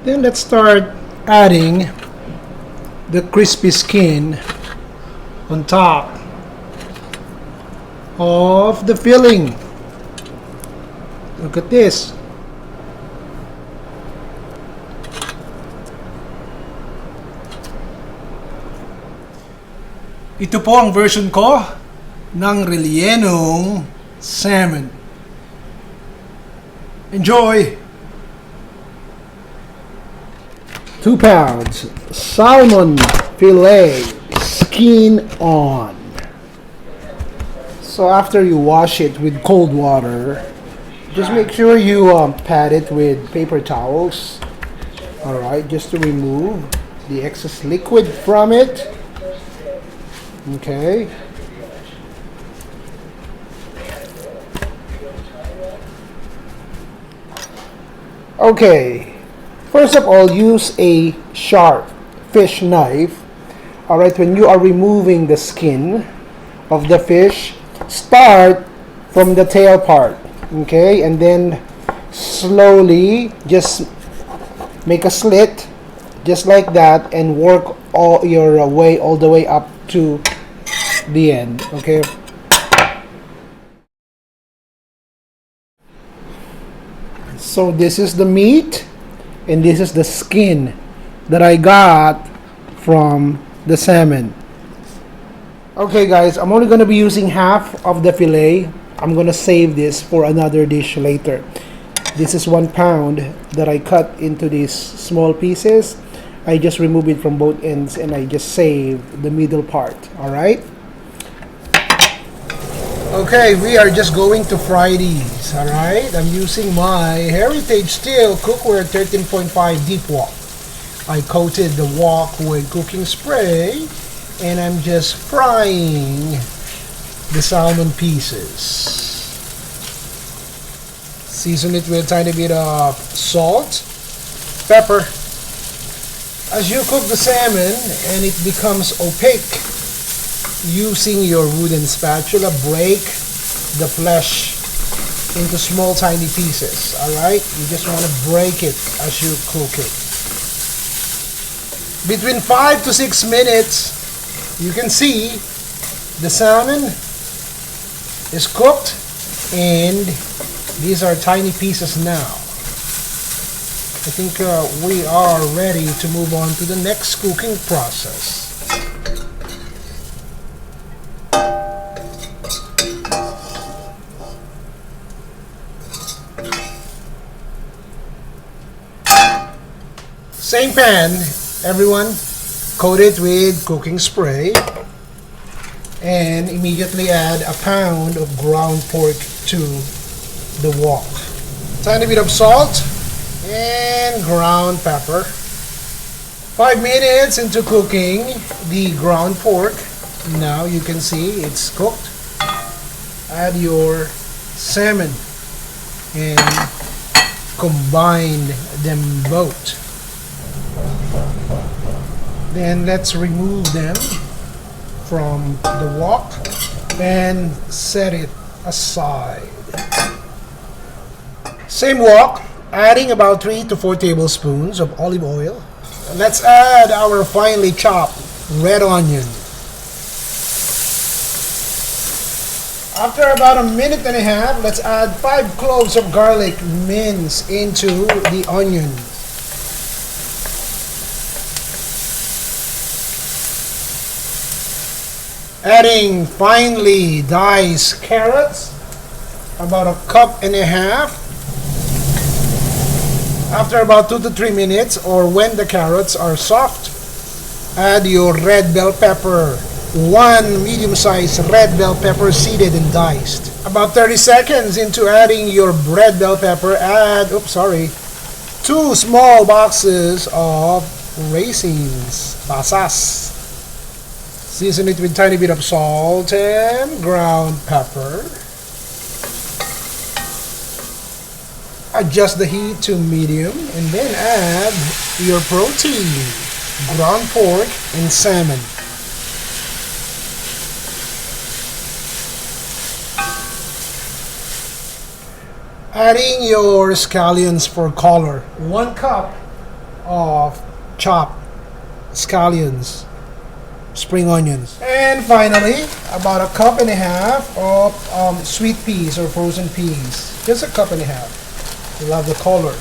Then let's start adding the crispy skin on top of the filling. Look at this. Ito po ang version ko ng Rellenong salmon. Enjoy! 2 pounds salmon fillet, skin on. So after you wash it with cold water, just make sure you pat it with paper towels. Alright, just to remove the excess liquid from it. Okay. Okay. First of all, use a sharp fish knife. Alright, when you are removing the skin of the fish, start from the tail part. Okay, and then slowly just make a slit just like that and work all your way all the way up to the end. Okay, so this is the meat and this is the skin that I got from the salmon. Okay guys, I'm only going to be using half of the fillet. I'm going to save this for another dish later. This is 1 pound that I cut into these small pieces. I just remove it from both ends and I just save the middle part. Alright? Okay, we are just going to fry these. Alright? I'm using my Heritage Steel Cookware 13.5 deep wok. I coated the wok with cooking spray and I'm just frying the salmon pieces. Season it with a tiny bit of salt, pepper. As you cook the salmon and it becomes opaque, using your wooden spatula, break the flesh into small tiny pieces. Alright? You just want to break it as you cook it. Between 5 to 6 minutes, you can see the salmon is cooked and these are tiny pieces now. I think we are ready to move on to the next cooking process. Same pan, everyone, coat it with cooking spray and immediately add a pound of ground pork to the wok. Tiny bit of salt and ground pepper. 5 minutes into cooking the ground pork. Now you can see it's cooked. Add your salmon and combine them both. Then let's remove them from the wok and set it aside. Same wok, adding about 3 to 4 tablespoons of olive oil. Let's add our finely chopped red onion. After about 1.5 minutes, let's add 5 cloves of garlic minced into the onion. Adding finely diced carrots, about 1.5 cups. After about 2 to 3 minutes, or when the carrots are soft, add your red bell pepper. 1 medium-sized red bell pepper seeded and diced. About 30 seconds into adding your red bell pepper, add 2 small boxes of raisins, pasas. Season it with tiny bit of salt and ground pepper. Adjust the heat to medium and then add your protein, ground pork and salmon. Adding your scallions for color. 1 cup of chopped scallions, spring onions, and finally about a cup and a half of sweet peas or frozen peas. Just a cup and a half. Love the color.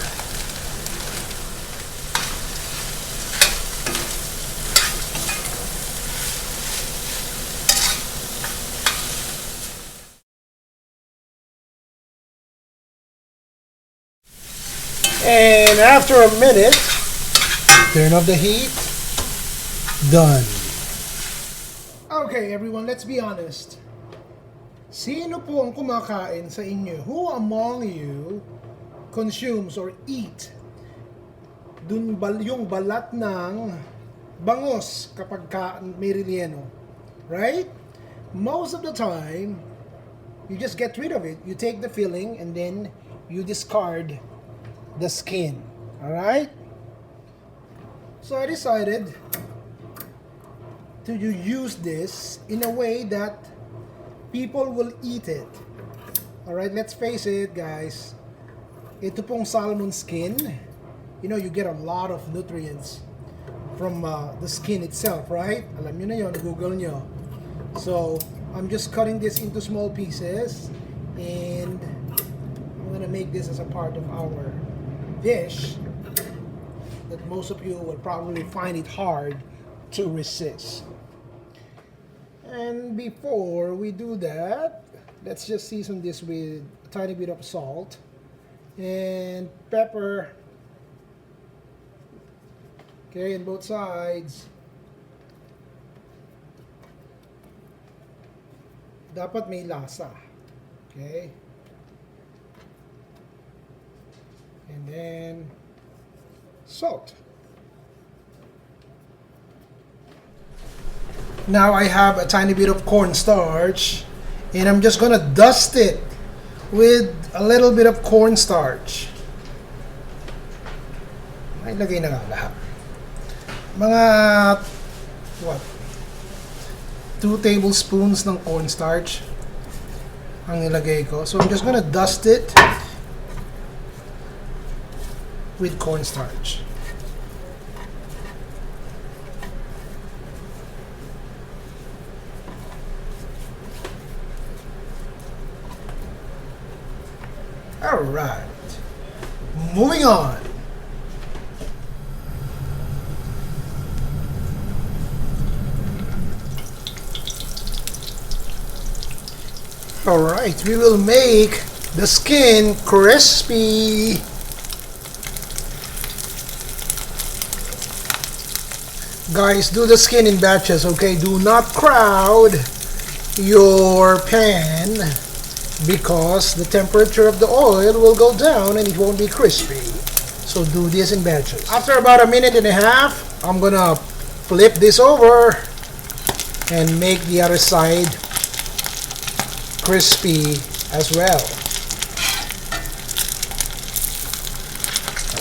And after a minute, turn off the heat. Done. Okay, everyone, let's be honest. Sino po ang kumakain sa inyo? Who among you consumes or eat yung balat ng bangos kapag may relleno? Right? Most of the time, you just get rid of it. You take the filling and then you discard the skin. Alright? So I decided to use this in a way that people will eat it. Alright, let's face it, guys. Ito pong salmon skin, you know, you get a lot of nutrients from the skin itself, right? Alam nyo na yun, Google nyo. So, I'm just cutting this into small pieces and I'm gonna make this as a part of our dish that most of you will probably find it hard to resist. And before we do that, let's just season this with a tiny bit of salt and pepper. Okay, on both sides. Dapat may lasa. Okay. And then salt. Now I have a tiny bit of cornstarch and I'm just gonna dust it with a little bit of cornstarch. Ay, lagay na nga lahat. Mga what? 2 tablespoons ng cornstarch ang nilagay ko. So I'm just gonna dust it with cornstarch. All right, moving on. All right, we will make the skin crispy. Guys, do the skin in batches, okay? Do not crowd your pan because the temperature of the oil will go down and it won't be crispy. So do this in batches. After about a minute and a half, I'm gonna flip this over and make the other side crispy as well.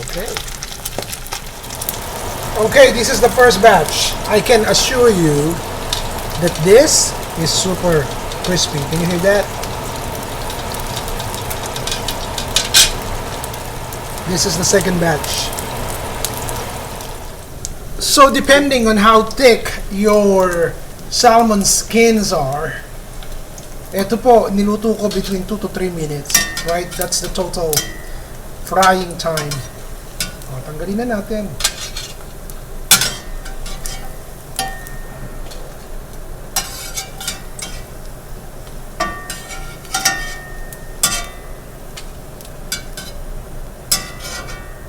Okay. Okay, this is the first batch. I can assure you that this is super crispy. Can you hear that? This is the second batch. So depending on how thick your salmon skins are, ito po, niluto ko between 2 to 3 minutes. Right? That's the total frying time. O, tanggalin na natin.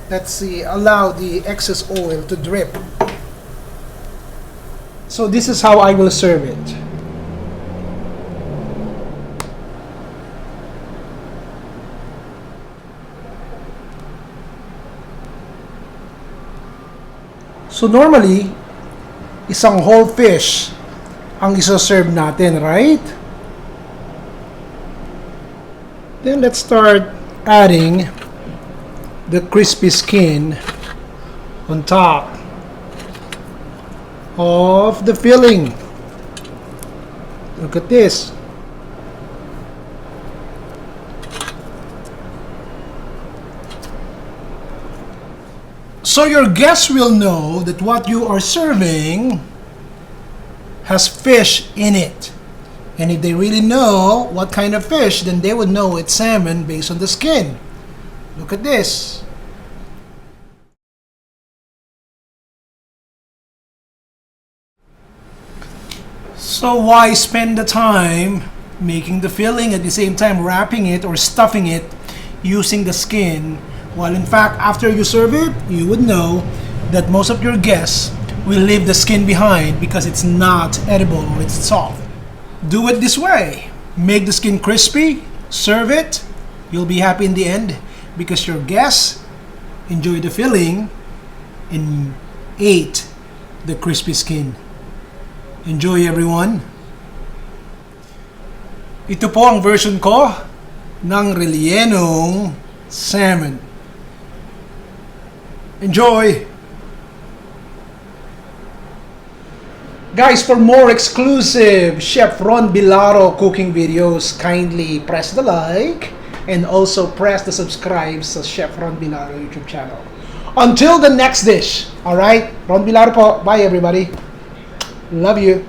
Let's see, allow the excess oil to drip. So this is how I will serve it. So normally, isang whole fish ang isa-serve natin, right? Then let's start adding the crispy skin on top of the filling. Look at this. So your guests will know that what you are serving has fish in it. And if they really know what kind of fish, then they would know it's salmon based on the skin. Look at this. So why spend the time making the filling at the same time wrapping it or stuffing it using the skin? While in fact, after you serve it, you would know that most of your guests will leave the skin behind because it's not edible or it's soft. Do it this way. Make the skin crispy, serve it. You'll be happy in the end because your guests enjoyed the filling and ate the crispy skin. Enjoy, everyone. Ito po ang version ko ng rellenong salmon. Enjoy! Guys, for more exclusive Chef Ron Bilaro cooking videos, kindly press the like and also press the subscribe sa Chef Ron Bilaro YouTube channel. Until the next dish, alright? Ron Bilaro po. Bye, everybody. Love you.